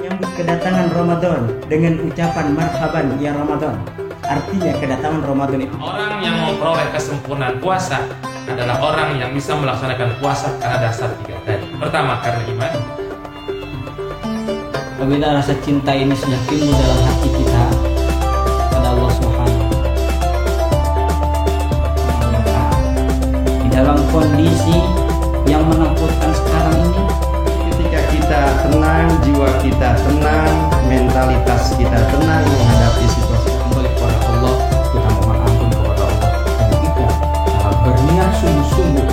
menyambut kedatangan Ramadan dengan ucapan marhaban ya Ramadan. Artinya kedatangan Ramadan itu orang yang memperoleh kesempurnaan puasa adalah orang yang bisa melaksanakan puasa karena dasar 3 tadi. Pertama, karena iman. Apabila rasa cinta ini sudah timbul dalam hati kita pada Allah Subhanahu wa Ta'ala, di dalam kondisi yang menakutkan sekarang ini, ketika kita tenang, jiwa kita tenang, mentalitas kita tenang menghadapi situasi, kembali kepada Allah, kita mohon ampun kepada Allah, dan kita berniat sungguh-sungguh.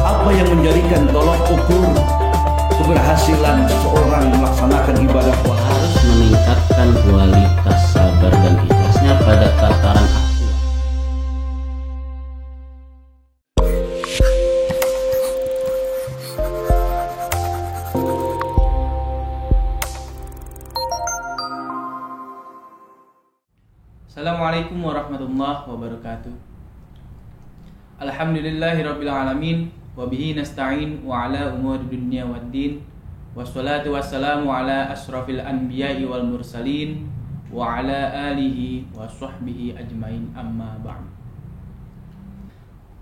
Apa yang menjadikan tolok ukur keberhasilan seorang melaksanakan ibadah puasa? Harus meningkatkan kualitas sabar dan ikhlasnya pada tataran akhlak. Assalamualaikum warahmatullahi wabarakatuh. Alhamdulillahirabbil alamin wa bihi nasta'in wa ala umuri dunya waddin. Wassalatu wassalamu ala asrafil anbiya'i wal mursalin wa ala alihi wa sahbihi ajmain, amma ba'd.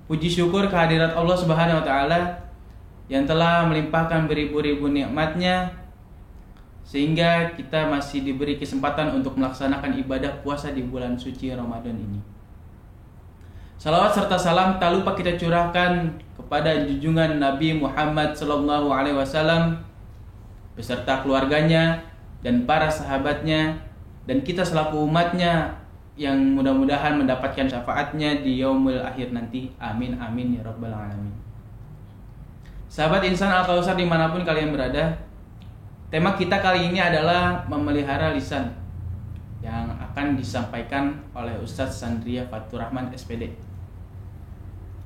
Puji syukur kehadirat Allah Subhanahu wa taala yang telah melimpahkan beribu-ribu nikmatnya sehingga kita masih diberi kesempatan untuk melaksanakan ibadah puasa di bulan suci Ramadan ini. Salawat serta salam tak lupa kita curahkan kepada junjungan Nabi Muhammad SAW beserta keluarganya dan para sahabatnya, dan kita selaku umatnya yang mudah-mudahan mendapatkan syafaatnya di yaumul akhir nanti. Amin amin ya rabbal alamin. Sahabat Insan Al-Kausar dimanapun kalian berada, tema kita kali ini adalah memelihara lisan yang akan disampaikan oleh Ustadz Sandria Fatur Rahman SPD.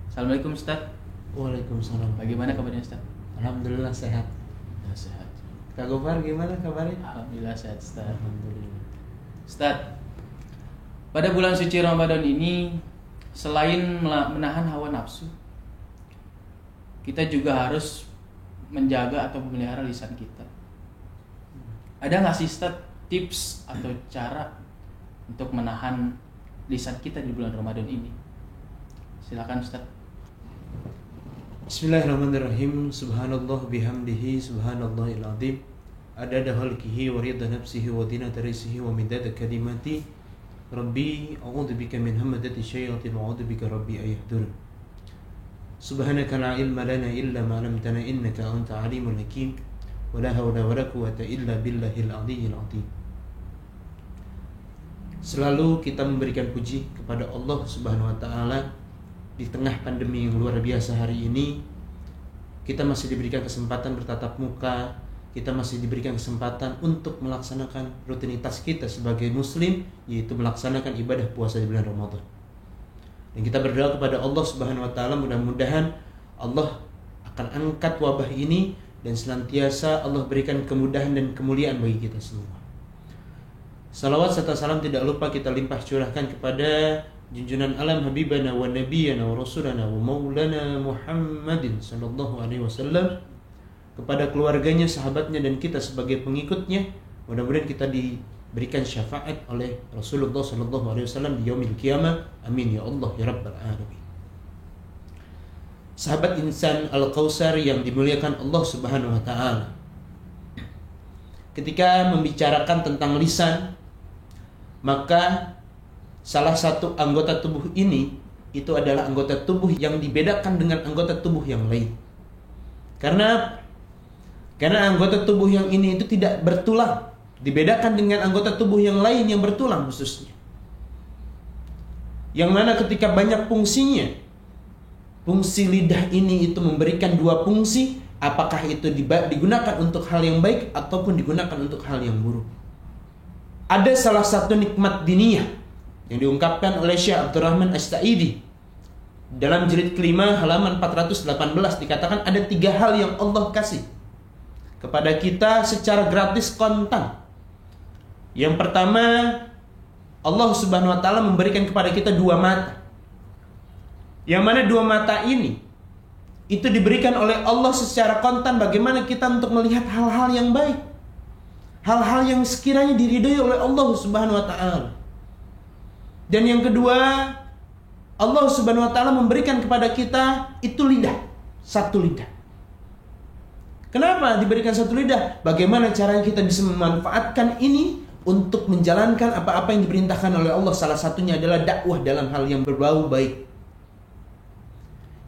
Assalamualaikum Ustadz. Waalaikumsalam. Bagaimana kabarnya Ustadz? Alhamdulillah sehat. Ya, sehat. Kak Gofar gimana kabarnya? Alhamdulillah sehat Ustadz. Alhamdulillah. Ustadz, pada bulan suci Ramadan ini selain menahan hawa nafsu, kita juga harus menjaga atau memelihara lisan kita. Ada nggak sih Ustadz tips atau cara untuk menahan lisan kita di bulan Ramadan ini? Silakan Ustadz. Bismillahirrahmanirrahim. Subhanallah bihamdihi subhanallahil azim. Adada khalqihi wa ridha nafsihi wa zinata rizqihi wa midada kalimati. Rabbi a'udzu bika min hamadati syayatin wa a'udzu bika rabbi ayahdurun. Subhanaka la ilma lana illa ma 'allamtana innaka anta alimul hakim. Wala hawla wala quwwata illa billahil aliyyil azim. Selalu kita memberikan puji kepada Allah Subhanahu wa taala di tengah pandemi yang luar biasa hari ini. Kita masih diberikan kesempatan bertatap muka, kita masih diberikan kesempatan untuk melaksanakan rutinitas kita sebagai muslim, yaitu melaksanakan ibadah puasa di bulan Ramadan. Dan kita berdoa kepada Allah Subhanahu wa taala, mudah-mudahan Allah akan angkat wabah ini dan senantiasa Allah berikan kemudahan dan kemuliaan bagi kita semua. Salawat serta salam tidak lupa kita limpah curahkan kepada junjungan alam habibana wa nabiyana wa rasulana wa maulana Muhammadin sallallahu alaihi wasallam, kepada keluarganya, sahabatnya, dan kita sebagai pengikutnya. Mudah-mudahan kita diberikan syafaat oleh Rasulullah sallallahu alaihi wasallam di yaumil qiyamah. Amin ya Allah ya rabbal alamin. Sahabat Insan Al-Kausar yang dimuliakan Allah Subhanahu wa taala, ketika membicarakan tentang lisan, maka salah satu anggota tubuh ini itu adalah anggota tubuh yang dibedakan dengan anggota tubuh yang lain. Karena anggota tubuh yang ini itu tidak bertulang, dibedakan dengan anggota tubuh yang lain yang bertulang khususnya. Yang mana ketika banyak fungsinya, fungsi lidah ini itu memberikan 2 fungsi, apakah itu digunakan untuk hal yang baik ataupun digunakan untuk hal yang buruk. Ada salah satu nikmat diniyah yang diungkapkan oleh Syekh Abdurrahman As-Sa'idi dalam jilid kelima halaman 418, dikatakan ada 3 hal yang Allah kasih kepada kita secara gratis kontan. Yang pertama, Allah Subhanahu wa taala memberikan kepada kita 2 mata. Yang mana 2 mata ini itu diberikan oleh Allah secara kontan bagaimana kita untuk melihat hal-hal yang baik, hal-hal yang sekiranya diridhoi oleh Allah Subhanahu wa taala. Dan yang kedua, Allah Subhanahu wa taala memberikan kepada kita itu lidah, satu lidah. Kenapa diberikan satu lidah? Bagaimana caranya kita bisa memanfaatkan ini untuk menjalankan apa-apa yang diperintahkan oleh Allah. Salah satunya adalah dakwah dalam hal yang berbau baik.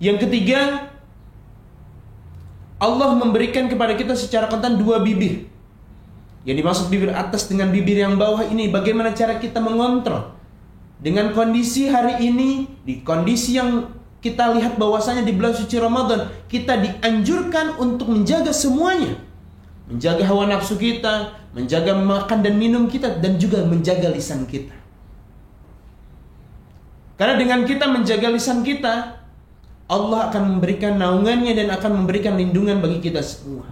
Yang ketiga, Allah memberikan kepada kita secara kontan dua bibir. Yang dimaksud bibir atas dengan bibir yang bawah ini, bagaimana cara kita mengontrol dengan kondisi hari ini, di kondisi yang kita lihat bahwasanya di bulan suci Ramadan kita dianjurkan untuk menjaga semuanya. Menjaga hawa nafsu kita, menjaga makan dan minum kita, dan juga menjaga lisan kita. Karena dengan kita menjaga lisan kita, Allah akan memberikan naungannya dan akan memberikan lindungan bagi kita semua.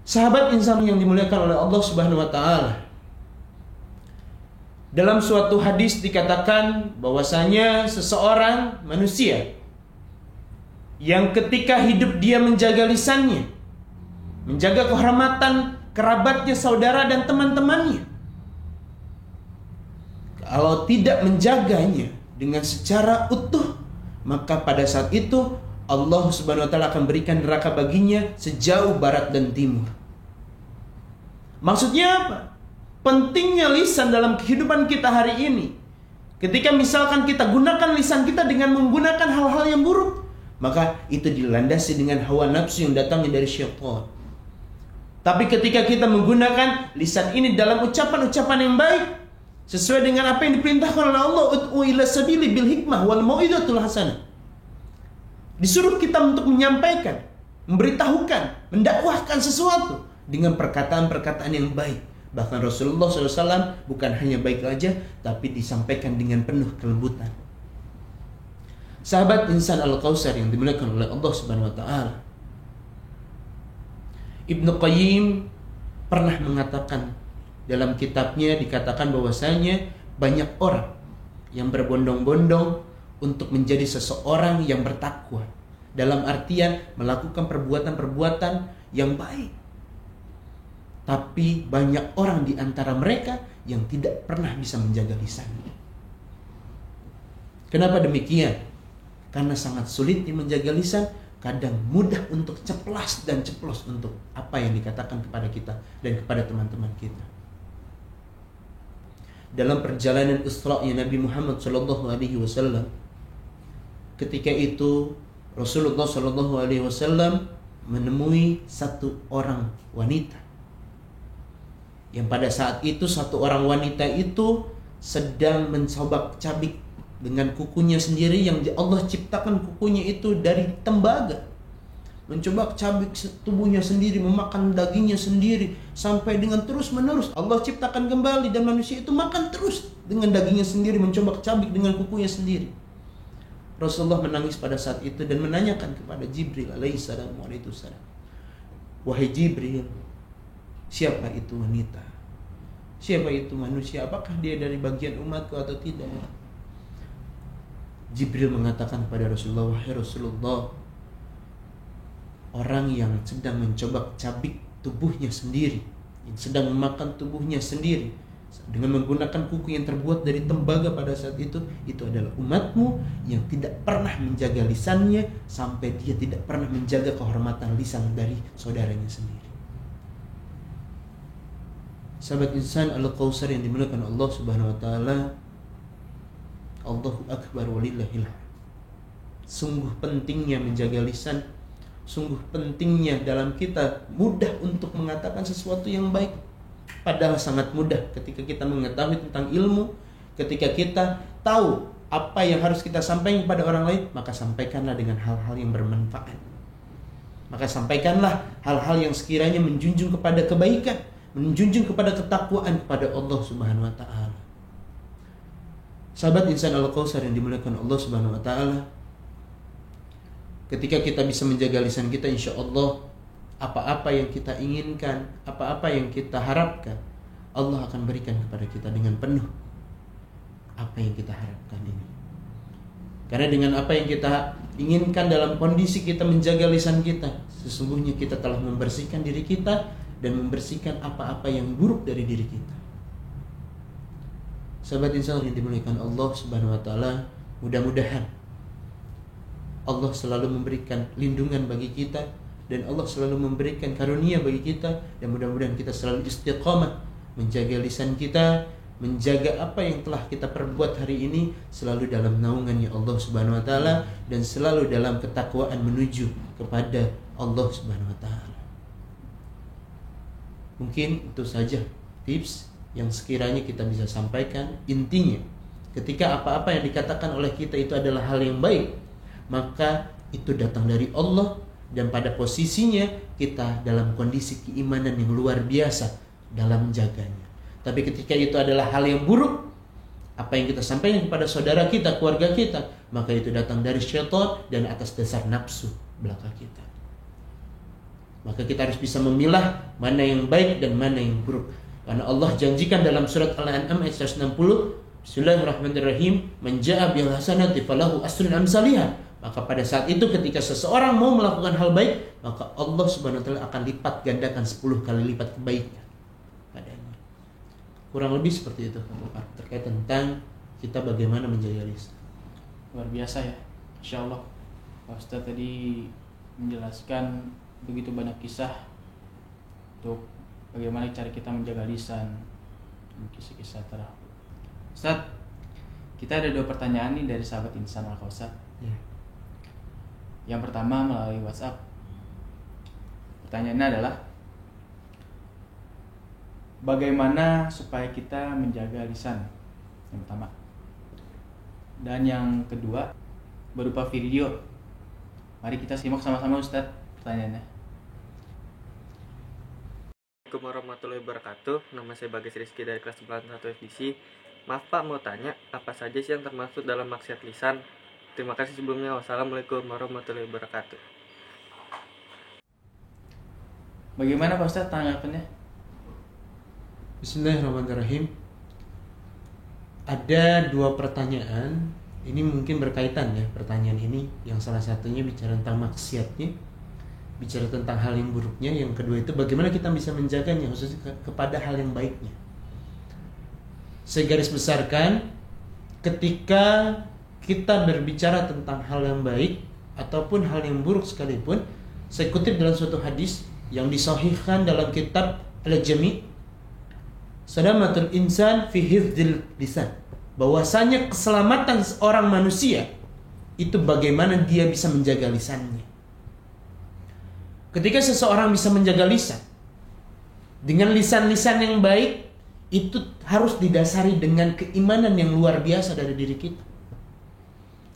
Sahabat insan yang dimuliakan oleh Allah Subhanahu wa taala, dalam suatu hadis dikatakan bahwasanya seseorang manusia yang ketika hidup dia menjaga lisannya, menjaga kehormatan kerabatnya, saudara dan teman-temannya, kalau tidak menjaganya dengan secara utuh, maka pada saat itu Allah Subhanahu wa taala akan berikan neraka baginya sejauh barat dan timur. Maksudnya apa? Pentingnya lisan dalam kehidupan kita hari ini. Ketika misalkan kita gunakan lisan kita dengan menggunakan hal-hal yang buruk, maka itu dilandasi dengan hawa nafsu yang datangnya dari syaitan. Tapi ketika kita menggunakan lisan ini dalam ucapan-ucapan yang baik, sesuai dengan apa yang diperintahkan oleh Allah, ud'u ila sabili bil hikmah wal mau'izatul hasanah. Disuruh kita untuk menyampaikan, memberitahukan, mendakwahkan sesuatu dengan perkataan-perkataan yang baik. Bahkan Rasulullah SAW bukan hanya baik saja, tapi disampaikan dengan penuh kelembutan. Sahabat insan Al-Kautsar yang dimuliakan oleh Allah Subhanahu wa taala, Ibnu Qayyim pernah mengatakan dalam kitabnya, dikatakan bahwasanya banyak orang yang berbondong-bondong untuk menjadi seseorang yang bertakwa, dalam artian melakukan perbuatan-perbuatan yang baik. Tapi banyak orang di antara mereka yang tidak pernah bisa menjaga lisannya. Kenapa demikian? Karena sangat sulitnya menjaga lisan, kadang mudah untuk ceplas dan ceplos untuk apa yang dikatakan kepada kita dan kepada teman-teman kita. Dalam perjalanan Isra'nya Nabi Muhammad SAW, ketika itu Rasulullah SAW menemui satu orang wanita, yang pada saat itu satu orang wanita itu sedang mencobak-cabik dengan kukunya sendiri, yang Allah ciptakan kukunya itu dari tembaga. Mencobak-cabik tubuhnya sendiri, memakan dagingnya sendiri, sampai dengan terus-menerus Allah ciptakan kembali dan manusia itu makan terus dengan dagingnya sendiri, mencobak-cabik dengan kukunya sendiri. Rasulullah menangis pada saat itu dan menanyakan kepada Jibril alaihissalam, wahai Jibril, siapa itu wanita? Siapa itu manusia? Apakah dia dari bagian umatku atau tidak? Jibril mengatakan kepada Rasulullah, wahai Rasulullah, orang yang sedang mencobak-cabik tubuhnya sendiri, yang sedang memakan tubuhnya sendiri dengan menggunakan kuku yang terbuat dari tembaga pada saat itu adalah umatmu yang tidak pernah menjaga lisannya, sampai dia tidak pernah menjaga kehormatan lisan dari saudaranya sendiri. Sahabat insan Al-Kautsar yang dimuliakan Allah Subhanahu wa taala, Allahu akbar walillahil hamd. Sungguh pentingnya menjaga lisan, sungguh pentingnya dalam kita mudah untuk mengatakan sesuatu yang baik. Padahal sangat mudah ketika kita mengetahui tentang ilmu, ketika kita tahu apa yang harus kita sampaikan kepada orang lain, maka sampaikanlah dengan hal-hal yang bermanfaat. Maka sampaikanlah hal-hal yang sekiranya menjunjung kepada kebaikan, menjunjung kepada ketakwaan kepada Allah Subhanahu wa taala. Sahabat insan Al-Kautsar yang dimuliakan Allah Subhanahu wa taala, ketika kita bisa menjaga lisan kita, insya Allah apa-apa yang kita inginkan, apa-apa yang kita harapkan, Allah akan berikan kepada kita dengan penuh apa yang kita harapkan ini. Karena dengan apa yang kita inginkan dalam kondisi kita menjaga lisan kita, sesungguhnya kita telah membersihkan diri kita dan membersihkan apa-apa yang buruk dari diri kita. Sahabat insan yang dimuliakan Allah Subhanahu wa taala, mudah-mudahan Allah selalu memberikan lindungan bagi kita dan Allah selalu memberikan karunia bagi kita, dan mudah-mudahan kita selalu istiqamah menjaga lisan kita, menjaga apa yang telah kita perbuat hari ini selalu dalam naungannya Allah Subhanahu wa taala dan selalu dalam ketakwaan menuju kepada Allah Subhanahu wa taala. Mungkin itu saja tips yang sekiranya kita bisa sampaikan. Intinya, ketika apa-apa yang dikatakan oleh kita itu adalah hal yang baik, maka itu datang dari Allah, dan pada posisinya kita dalam kondisi keimanan yang luar biasa dalam menjaganya. Tapi ketika itu adalah hal yang buruk, apa yang kita sampaikan kepada saudara kita, keluarga kita, maka itu datang dari syaitan dan atas dasar nafsu belaka kita. Maka kita harus bisa memilah mana yang baik dan mana yang buruk. Karena Allah janjikan dalam surat Al-An'am ayat 160, Bismillahirrahmanirrahim, man jaa bil hasanati falahu asrun amsalihah. Maka pada saat itu ketika seseorang mau melakukan hal baik, maka Allah Subhanahu wa taala akan lipat gandakan 10 kali lipat kebaikan padanya. Kurang lebih seperti itu terkait tentang kita bagaimana menjaga lisan. Luar biasa ya, Insya Allah Pak Ustadz tadi menjelaskan begitu banyak kisah untuk bagaimana cara kita menjaga lisan, kisah-kisah terakhir. Ustadz, kita ada 2 pertanyaan nih dari sahabat Insan Al-Kausar. Ya. Yang pertama melalui WhatsApp. Pertanyaannya adalah, bagaimana supaya kita menjaga lisan? Yang pertama. Dan yang kedua berupa video. Mari kita simak sama-sama Ustadz pertanyaannya. Assalamualaikum warahmatullahi wabarakatuh. Nama saya Bagas Rizky dari kelas 91 FISI. Maaf Pak, mau tanya, apa saja sih yang termasuk dalam maksiat lisan? Terima kasih sebelumnya. Wassalamualaikum warahmatullahi wabarakatuh. Bagaimana Pak Ustadz tanggapannya? Bismillahirrahmanirrahim. Ada 2 pertanyaan. Ini mungkin berkaitan ya, pertanyaan ini. Yang salah satunya bicara tentang maksiatnya, bicara tentang hal yang buruknya. Yang kedua itu bagaimana kita bisa menjaganya, khususnya kepada hal yang baiknya. Saya garis besarkan, ketika kita berbicara tentang hal yang baik ataupun hal yang buruk sekalipun, saya kutip dalam suatu hadis yang disahihkan dalam kitab Al-Jami', Salamatul insan fi hifdzil lisan, bahwasanya keselamatan seorang manusia itu bagaimana dia bisa menjaga lisannya. Ketika seseorang bisa menjaga lisan dengan lisan-lisan yang baik, itu harus didasari dengan keimanan yang luar biasa dari diri kita.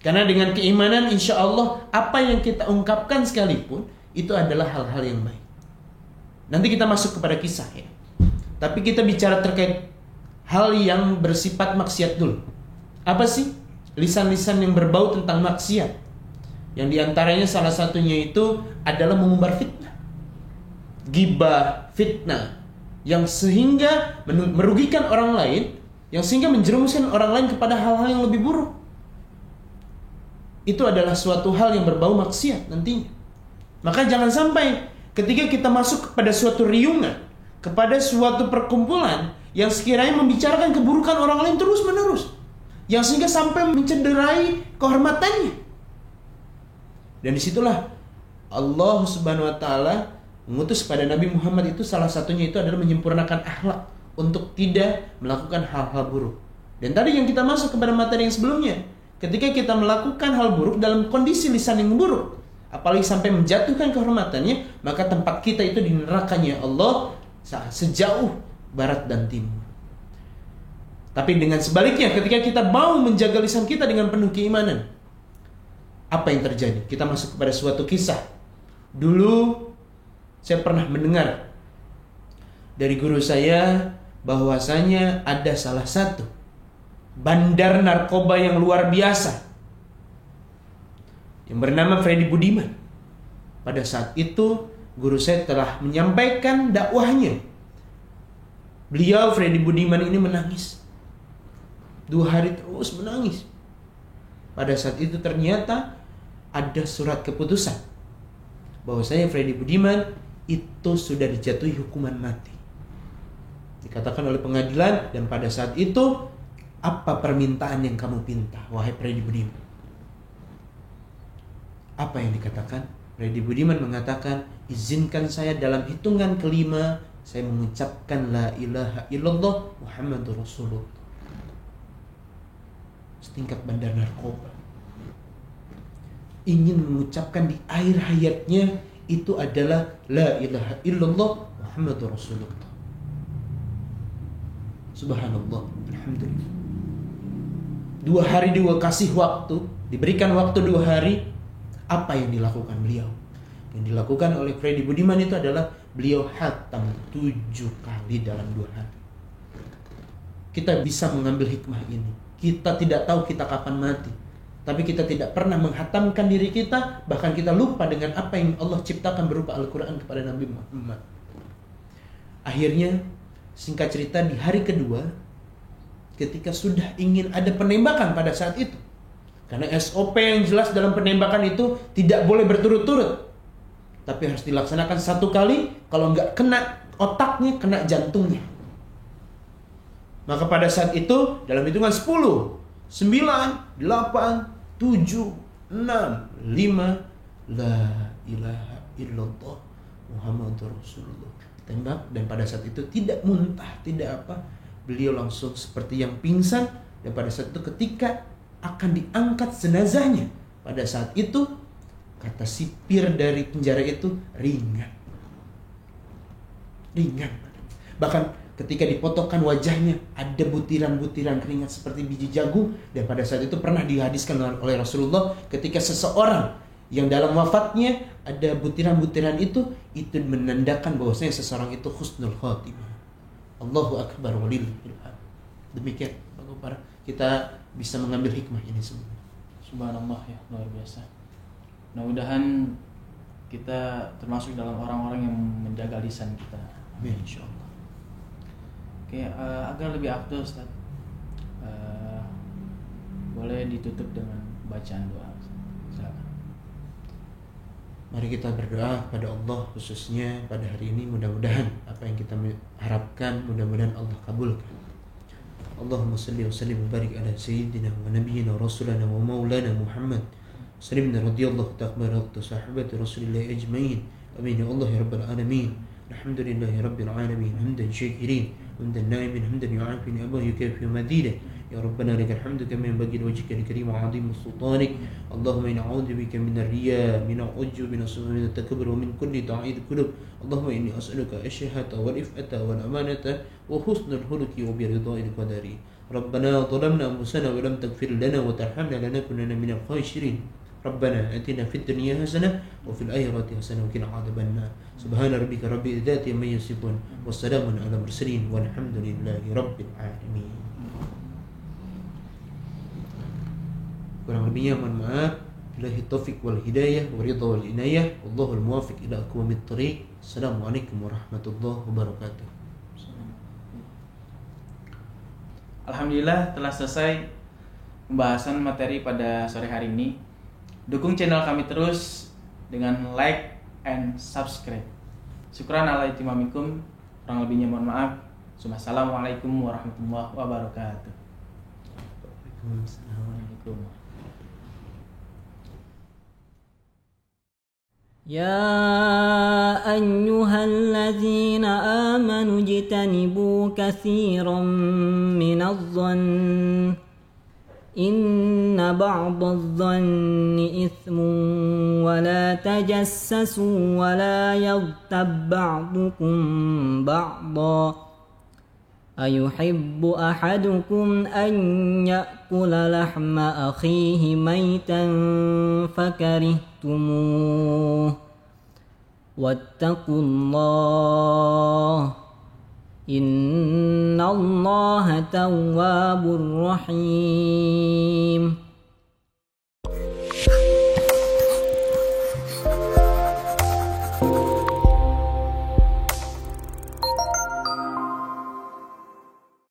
Karena dengan keimanan insya Allah apa yang kita ungkapkan sekalipun itu adalah hal-hal yang baik. Nanti kita masuk kepada kisah ya. Tapi kita bicara terkait hal yang bersifat maksiat dulu. Apa sih lisan-lisan yang berbau tentang maksiat? Yang diantaranya salah satunya itu adalah mengumbar fitnah, ghibah, fitnah, yang sehingga merugikan orang lain, yang sehingga menjerumuskan orang lain kepada hal-hal yang lebih buruk. Itu adalah suatu hal yang berbau maksiat nantinya. Maka jangan sampai ketika kita masuk kepada suatu riungan, kepada suatu perkumpulan yang sekiranya membicarakan keburukan orang lain terus-menerus, yang sehingga sampai mencederai kehormatannya. Dan disitulah Allah Subhanahu wa taala mengutus kepada Nabi Muhammad itu, salah satunya itu adalah menyempurnakan akhlak untuk tidak melakukan hal-hal buruk. Dan tadi yang kita masuk kepada materi yang sebelumnya, ketika kita melakukan hal buruk dalam kondisi lisan yang buruk, apalagi sampai menjatuhkan kehormatannya, maka tempat kita itu di nerakanya Allah sejauh barat dan timur. Tapi dengan sebaliknya, ketika kita mau menjaga lisan kita dengan penuh keimanan, apa yang terjadi? Kita masuk kepada suatu kisah. Dulu saya pernah mendengar dari guru saya bahwasanya ada salah satu bandar narkoba yang luar biasa yang bernama Freddy Budiman. Pada saat itu guru saya telah menyampaikan dakwahnya. Beliau Freddy Budiman ini menangis 2 hari terus menangis. Pada saat itu ternyata ada surat keputusan bahwasanya Freddy Budiman itu sudah dijatuhi hukuman mati. Dikatakan oleh pengadilan, dan pada saat itu, apa permintaan yang kamu pinta, wahai Freddy Budiman? Apa yang dikatakan? Freddy Budiman mengatakan, izinkan saya dalam hitungan kelima, saya mengucapkan la ilaha illallah Muhammadur Rasulullah. Setingkat bandar narkoba ingin mengucapkan di akhir hayatnya itu adalah la ilaha illallah Muhammadur Rasulullah. Subhanallah, alhamdulillah. 2 hari dikasih waktu, diberikan waktu 2 hari. Apa yang dilakukan beliau? Yang dilakukan oleh Freddy Budiman itu adalah beliau khatam 7 kali dalam 2 hari. Kita bisa mengambil hikmah ini. Kita tidak tahu kita kapan mati, tapi kita tidak pernah menghatamkan diri kita. Bahkan kita lupa dengan apa yang Allah ciptakan berupa Al-Quran kepada Nabi Muhammad. Akhirnya, singkat cerita, di hari kedua, ketika sudah ingin ada penembakan pada saat itu, karena SOP yang jelas dalam penembakan itu tidak boleh berturut-turut, tapi harus dilaksanakan 1 kali. Kalau nggak kena otaknya, kena jantungnya. Maka pada saat itu dalam hitungan 10, 9, 8, 7, 6, 5, la ilaha illallah Muhammadur Rasulullah. Tembak, dan pada saat itu tidak muntah, tidak apa. Beliau langsung seperti yang pingsan, dan pada saat itu ketika akan diangkat jenazahnya, pada saat itu kata sipir dari penjara itu ringan. Bahkan ketika dipotokkan wajahnya, ada butiran-butiran keringat seperti biji jagung. Dan pada saat itu pernah dihadiskan oleh Rasulullah, ketika seseorang yang dalam wafatnya ada butiran-butiran itu menandakan bahwasanya seseorang itu husnul khatimah. Allahu akbar walillahil hamd. Demikian para kita bisa mengambil hikmah ini semua. Subhanallah, ya, luar biasa. Mudah-mudahan kita termasuk dalam orang-orang yang menjaga lisan kita. Amin, insyaallah. Oke, agar lebih afdal, Ustaz, boleh ditutup dengan bacaan doa. Silakan. Mari kita berdoa kepada Allah, khususnya pada hari ini. Mudah-mudahan apa yang kita harapkan, mudah-mudahan Allah kabulkan. Allahumma salli wa sallim wa barik ala sayyidina wa nabiyyina wa rasulana wa maulana Muhammad sallimna radiyallahu ta'ala sahabati rasulillah ajma'in. Amin ya Allah ya rabbal alamin. Alhamdulillahi rabbil alamin, hamdan syakirin, hamdan na'imin, hamdan yu'afi ni'amahu yukafi madida. Ya Rabbana lakal hamdu kama yanbaghi liwajhika al-karim wa 'azimi sultanik. Allahumma inna a'udzu bika min ar-riya, min al-'ujub, min as-sum'i, min at-takabbur, wa min kulli da'id qulub. Allahumma inni as'aluka ash-shahata wal if'ata wal amanata wa husnal khuluqi wa bi ridha'il qadari. Rabbana zalamna anfusana wa lam taghfir lana wa tarhamna lanakunanna minal khasirin. ربنا آتنا في الدنيا حسنة وفي الآخرة حسنة وقنا عذاب النار. سبحان ربك رب العزة عما يصفون والسلام على المرسلين والحمد لله رب العالمين. Kurang lebihnya mohon maaf. Billahi taufiq wal hidayah wa ridha wal inayah. Wallahul muwaffiq ila aqwamit thariq. Assalamualaikum warahmatullahi wabarakatuh. Alhamdulillah telah selesai pembahasan materi pada sore hari ini. Dukung channel kami terus dengan like and subscribe. Syukran ala itimamikum. Kurang lebihnya mohon maaf. Assalamualaikum warahmatullahi wabarakatuh. Waalaikumsalam. يا أيها الذين آمنوا اجتنبوا كثيرا من الظن إن بعض الظن إثم ولا تجسسوا ولا يغتب بعضكم بعضا أيحب أحدكم أن يأكل لحم أخيه ميتا فكرهتموه واتقوا الله إن الله تواب رحيم